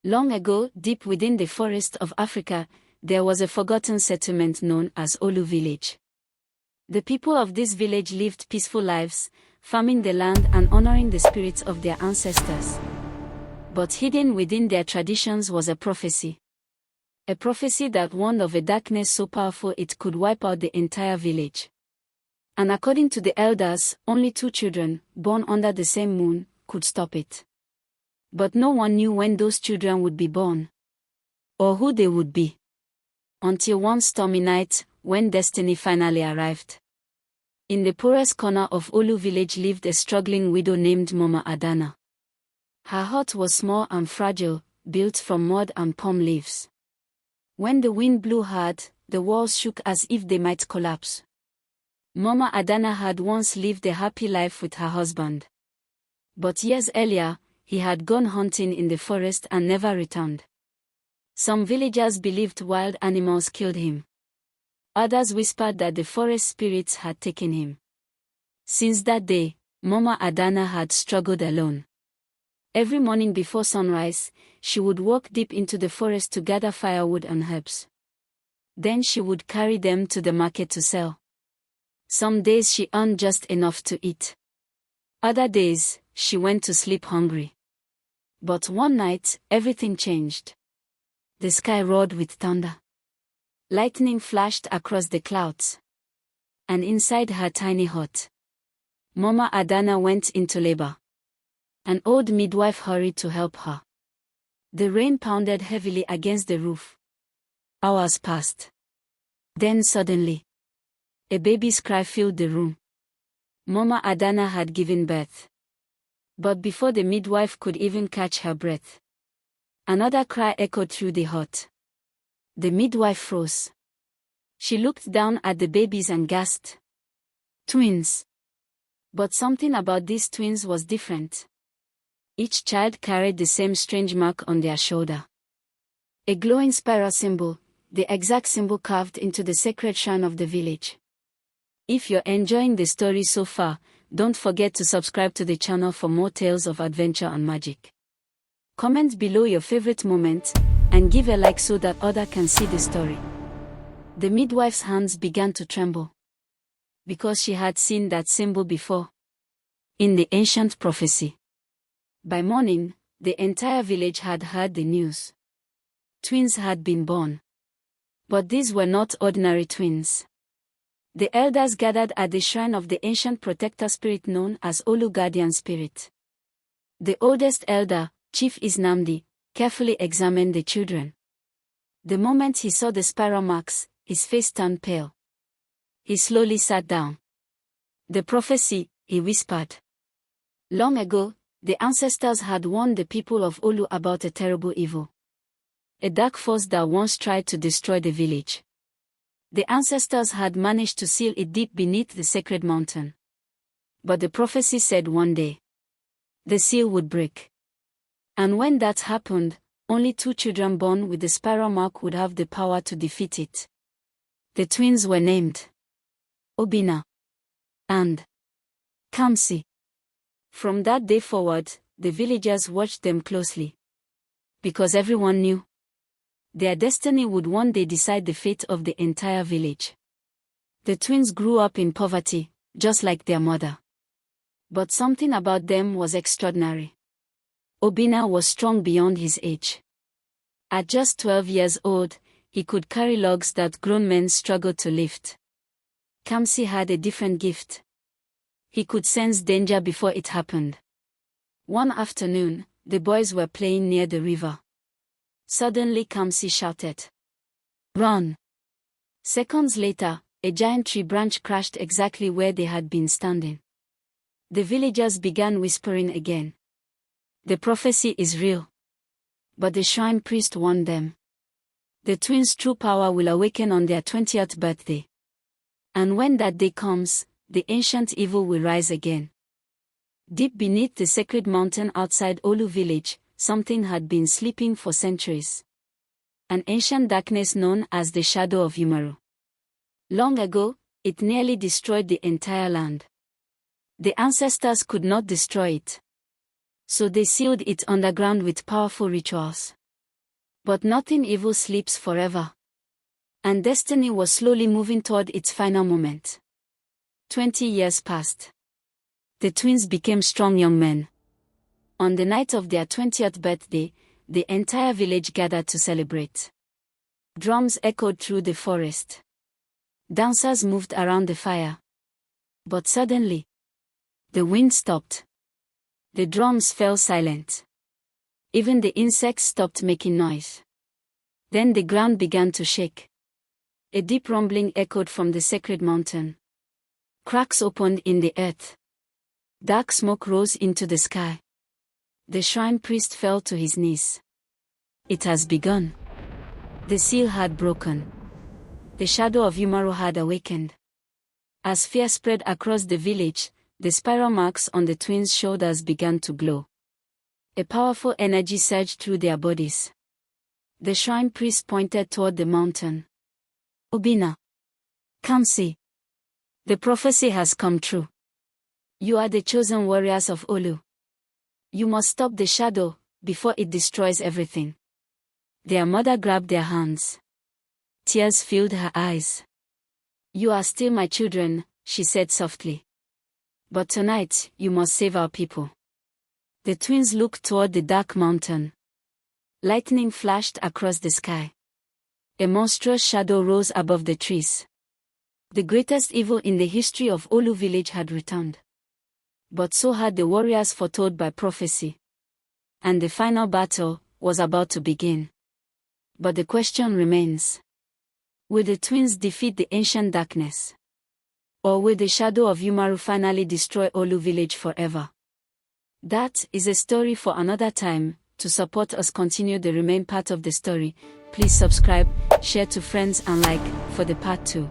Long ago, deep within the forest of Africa, there was a forgotten settlement known as Olu Village. The people of this village lived peaceful lives, farming the land and honoring the spirits of their ancestors. But hidden within their traditions was a prophecy. A prophecy that warned of a darkness so powerful it could wipe out the entire village. And according to the elders, only 2 children, born under the same moon, could stop it. But no one knew when those children would be born, or who they would be. Until one stormy night, when destiny finally arrived. In the poorest corner of Olu village lived a struggling widow named Mama Adanna. Her hut was small and fragile, built from mud and palm leaves. When the wind blew hard, the walls shook as if they might collapse. Mama Adanna had once lived a happy life with her husband. But years earlier, he had gone hunting in the forest and never returned. Some villagers believed wild animals killed him. Others whispered that the forest spirits had taken him. Since that day, Mama Adanna had struggled alone. Every morning before sunrise, she would walk deep into the forest to gather firewood and herbs. Then she would carry them to the market to sell. Some days she earned just enough to eat. Other days, she went to sleep hungry. But one night, everything changed. The sky roared with thunder. Lightning flashed across the clouds. And inside her tiny hut, Mama Adanna went into labor. An old midwife hurried to help her. The rain pounded heavily against the roof. Hours passed. Then suddenly, a baby's cry filled the room. Mama Adanna had given birth. But before the midwife could even catch her breath, another cry echoed through the hut. The midwife froze. She looked down at the babies and gasped. Twins. But something about these twins was different. Each child carried the same strange mark on their shoulder. A glowing spiral symbol, the exact symbol carved into the sacred shrine of the village. If you're enjoying the story so far, don't forget to subscribe to the channel for more tales of adventure and magic. Comment below your favorite moment, and give a like so that others can see the story. The midwife's hands began to tremble. Because she had seen that symbol before. In the ancient prophecy. By morning, the entire village had heard the news. Twins had been born. But these were not ordinary twins. The elders gathered at the shrine of the ancient protector spirit known as Olu Guardian Spirit. The oldest elder, Chief Isnamdi, carefully examined the children. The moment he saw the spiral marks, his face turned pale. He slowly sat down. The prophecy, he whispered. Long ago, the ancestors had warned the people of Olu about a terrible evil. A dark force that once tried to destroy the village. The ancestors had managed to seal it deep beneath the sacred mountain. But the prophecy said one day, the seal would break. And when that happened, only 2 children born with the spiral mark would have the power to defeat it. The twins were named Obinna and Kamsi. From that day forward, the villagers watched them closely. Because everyone knew their destiny would one day decide the fate of the entire village. The twins grew up in poverty, just like their mother. But something about them was extraordinary. Obinna was strong beyond his age. At just 12 years old, he could carry logs that grown men struggled to lift. Kamsi had a different gift. He could sense danger before it happened. One afternoon, the boys were playing near the river. Suddenly Kamsi shouted, "Run!" Seconds later, a giant tree branch crashed exactly where they had been standing. The villagers began whispering again. The prophecy is real. But the shrine priest warned them. The twins' true power will awaken on their 20th birthday. And when that day comes, the ancient evil will rise again. Deep beneath the sacred mountain outside Olu village, something had been sleeping for centuries. An ancient darkness known as the Shadow of Umoru. Long ago, it nearly destroyed the entire land. The ancestors could not destroy it. So they sealed it underground with powerful rituals. But nothing evil sleeps forever. And destiny was slowly moving toward its final moment. 20 years passed. The twins became strong young men. On the night of their 20th birthday, the entire village gathered to celebrate. Drums echoed through the forest. Dancers moved around the fire. But suddenly, the wind stopped. The drums fell silent. Even the insects stopped making noise. Then the ground began to shake. A deep rumbling echoed from the sacred mountain. Cracks opened in the earth. Dark smoke rose into the sky. The shrine priest fell to his knees. It has begun. The seal had broken. The shadow of Umoru had awakened. As fear spread across the village, the spiral marks on the twins' shoulders began to glow. A powerful energy surged through their bodies. The shrine priest pointed toward the mountain. Obinna, Kamsi. The prophecy has come true. You are the chosen warriors of Olu. You must stop the shadow before it destroys everything. Their mother grabbed their hands. Tears filled her eyes. You are still my children, she said softly. But tonight, you must save our people. The twins looked toward the dark mountain. Lightning flashed across the sky. A monstrous shadow rose above the trees. The greatest evil in the history of Olu Village had returned. But so had the warriors foretold by prophecy. And the final battle was about to begin. But the question remains. Will the twins defeat the ancient darkness? Or will the shadow of Umoru finally destroy Olu Village forever? That is a story for another time. To support us continue the remaining part of the story, please subscribe, share to friends and like for the part 2.